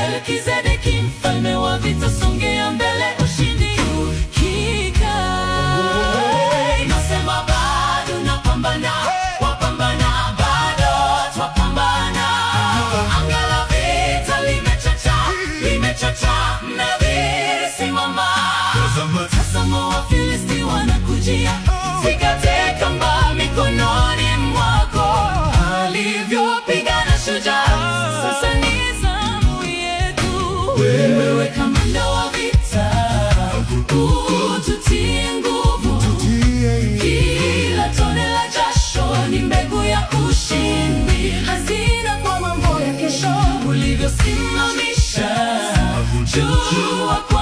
Melkizedeki mfalme wa vita, songea mbele, ushindi hakika. Nasema bado napambana, wapambana bado twapambana. Anga la vita limechacha, mnadhiri simama. Tazama Wafilisti wanakujia, zikate kamba mikononi mwako. Alivyopigana shujaa, sasa ni zamu yetu. Wewe kamanda wa vita, ututie nguvu. Kila tone la jasho ni mbegu ya ushindi, hazina kwa mambo ya kesho. Ulivyosimamisha jua kwa